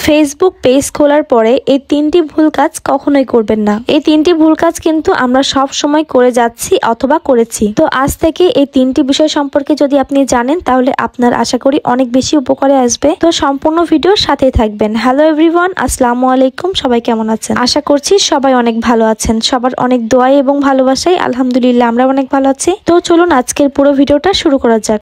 Facebook page খোলার পরে এই তিনটি ভুল কাজ কখনোই করবেন না। এই তিনটি ভুল কাজ কিন্তু আমরা সব সময় করে যাচ্ছি অথবা করেছি। তো আজ থেকে এই তিনটি বিষয় সম্পর্কে যদি আপনি জানেন তাহলে আপনার আশা করি অনেক বেশি উপকারে আসবে। তো সম্পূর্ণ ভিডিওর সাথেই থাকবেন। হ্যালো এভরিওয়ান, আসসালামু আলাইকুম। সবাই কেমন আছেন? আশা করছি সবাই অনেক ভালো আছেন। সবার অনেক দোয়া এবং ভালোবাসায় আলহামদুলিল্লাহ আমরা অনেক ভালো আছি। তো চলুন আজকের পুরো ভিডিওটা শুরু করা যাক।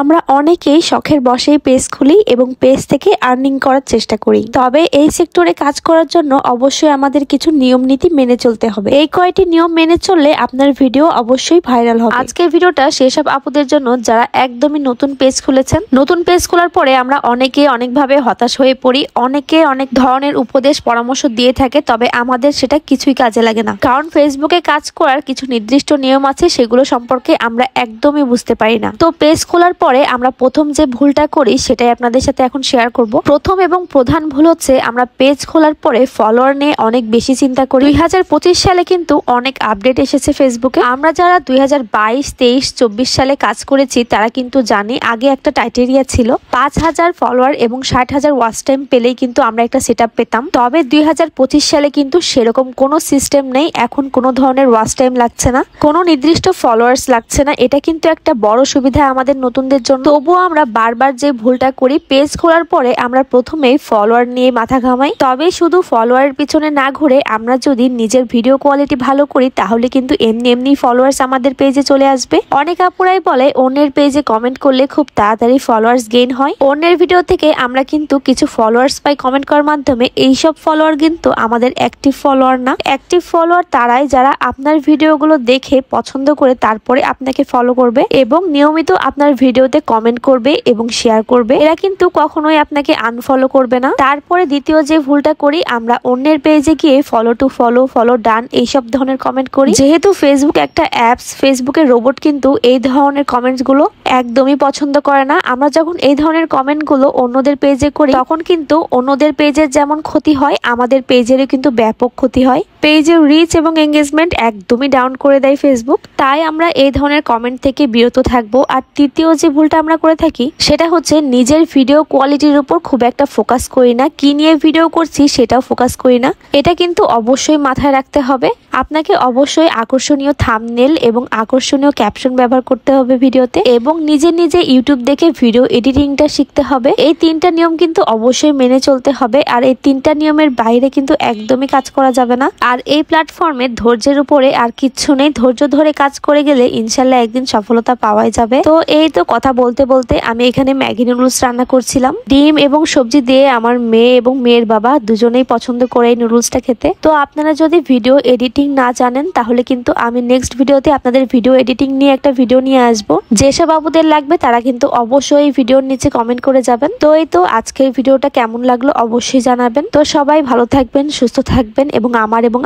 আমরা অনেকেই শখের বশেই পেজ খুলি এবং পেজ থেকে আর্নিং করার চেষ্টা করি। তবে এই সেক্টরে কাজ করার জন্য অবশ্যই আমাদের কিছু নিয়ম নীতি মেনে চলতে হবে। এই কয়টি নিয়ম মেনে চললে আপনার ভিডিও অবশ্যই ভাইরাল হবে। আজকের ভিডিওটা সেসব আপুদের জন্য যারা একদমই নতুন পেজ খুলেছেন। নতুন পেজ খোলার পরে আমরা অনেকে অনেকভাবে হতাশ হয়ে পড়ি, অনেকে অনেক ধরনের উপদেশ পরামর্শ দিয়ে থাকে, তবে আমাদের সেটা কিছুই কাজে লাগে না। কারণ ফেসবুকে কাজ করার কিছু নির্দিষ্ট নিয়ম আছে, সেগুলো সম্পর্কে আমরা একদমই বুঝতে পারি না। তো পেজ খোলার পরে আমরা প্রথম যে ভুলটা করি সেটাই আপনাদের সাথে এখন শেয়ার করব। প্রথম এবং প্রধান ভুল হচ্ছে আমরা পেজ খোলার পরে ফলোয়ার নিয়ে অনেক বেশি চিন্তা করি। 2025 সালে কিন্তু অনেক আপডেট এসেছে ফেসবুকে। আমরা যারা 2022, 23, 24 সালে কাজ করেছি তারা কিন্তু জানি আগে একটা ক্রাইটেরিয়া ছিল 5000 ফলোয়ার এবং 60,000 ওয়াচ টাইম পেলেই কিন্তু আমরা একটা সেটআপ পেতাম। তবে 2025 সালে কিন্তু সেরকম কোনো সিস্টেম নেই। এখন কোনো ধরনের ওয়াচ টাইম লাগছে না, কোনো নির্দিষ্ট ফলোয়ার্স লাগছে না। এটা কিন্তু একটা বড় সুবিধা আমাদের নতুনদের জন্য। তবুও আমরা বারবার যে ভুলটা করি, পেজ খোলার পরে আমরা প্রথমেই ফলোয়ার নিয়ে মাথা ঘামাই। তবে শুধু ফলোয়ারের পিছনে না ঘুরে আমরা যদি নিজের ভিডিও কোয়ালিটি ভালো করি তাহলে কিন্তু এমনি ফলোয়ার্স আমাদের পেজে চলে আসবে। অনেক আপুরাই বলে অন্যের পেজে কমেন্ট করলে খুব তাড়াতাড়ি ফলোয়ার্স গেইন হয়। অন্যের ভিডিও থেকে আমরা কিন্তু কিছু ফলোয়ার্স পাই কমেন্ট করার মাধ্যমে। এইসব ফলোয়ার কিন্তু আমাদের অ্যাক্টিভ ফলোয়ার না। অ্যাক্টিভ ফলোয়ার তারাই যারা আপনার ভিডিওগুলো দেখে পছন্দ করে তারপরে আপনাকে ফলো করবে এবং নিয়মিত আপনার ভিডিওতে কমেন্ট করবে এবং শেয়ার করবে। এরা কিন্তু কখনোই আপনাকে আনফলো করবে না। তারপরে দ্বিতীয় যে ভুলটা করি, আমরা অন্যের পেজে গিয়ে ফলো টু ফলো, ফলো ডান এইসব ধরনের কমেন্ট করি। যেহেতু ফেসবুক একটা অ্যাপস, ফেসবুকের রোবট কিন্তু এই ধরনের কমেন্টস গুলো একদমই পছন্দ করে না। আমরা যখন এই ধরনের কমেন্ট গুলো অন্যদের পেজে করি তখন কিন্তু অন্যদের পেজের যেমন ক্ষতি হয় আমাদের পেজেরও কিন্তু ব্যাপক ক্ষতি হয়। পেজের রিচ এবং এঙ্গেজমেন্ট একদমই ডাউন করে দেয় ফেসবুক। তাই আমরা এই ধরনের কমেন্ট থেকে বিরত থাকবো। আর তৃতীয় যে ভুলটা আমরা করে থাকি সেটা হচ্ছে নিজের ভিডিও কোয়ালিটির উপর খুব একটা ফোকাস করি না। কি নিয়ে ভিডিও করছি সেটাও ফোকাস করি না। এটা কিন্তু অবশ্যই মাথায় রাখতে হবে। আপনাকে অবশ্যই আকর্ষণীয় থাম্বনেল এবং আকর্ষণীয় ক্যাপশন ব্যবহার করতে হবে ভিডিওতে, এবং নিজে ইউটিউব দেখে ভিডিও এডিটিংটা শিখতে হবে। এই তিনটা নিয়ম কিন্তু অবশ্যই মেনে চলতে হবে। আর এই তিনটা নিয়মের বাইরে কিন্তু একদমই কাজ করা যাবে না। আর এই প্ল্যাটফর্মে ধৈর্যের উপরে আর কিচ্ছু নেই। ধৈর্য ধরে কাজ করে গেলে ইনশাল্লাহ একদিন সফলতা পাওয়াই যাবে। তো এই তো কথা বলতে বলতে আমি এখানে ম্যাগি নুডলস রান্না করছিলাম। ডিম এবং সবজি দিয়ে আমার মেয়ে এবং মেয়ের বাবা দুজনেই পছন্দ করে এই নুডলসটা খেতে। তো আপনারা যদি ভিডিও এডিটিং না জানেন তাহলে কিন্তু আমি নেক্সট ভিডিওতে আপনাদের ভিডিও এডিটিং নিয়ে একটা ভিডিও নিয়ে আসবো। যেসব বাবুদের লাগবে তারা কিন্তু অবশ্যই ভিডিওর নিচে কমেন্ট করে যাবেন। তো এই তো আজকের ভিডিওটা কেমন লাগলো অবশ্যই জানাবেন। তো সবাই ভালো থাকবেন, সুস্থ থাকবেন এবং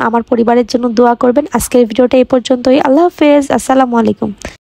আমার পরিবারের জন্য দোয়া করবেন। আজকের ভিডিওটা এই পর্যন্তই। আল্লাহ হাফেজ, আসসালামু আলাইকুম।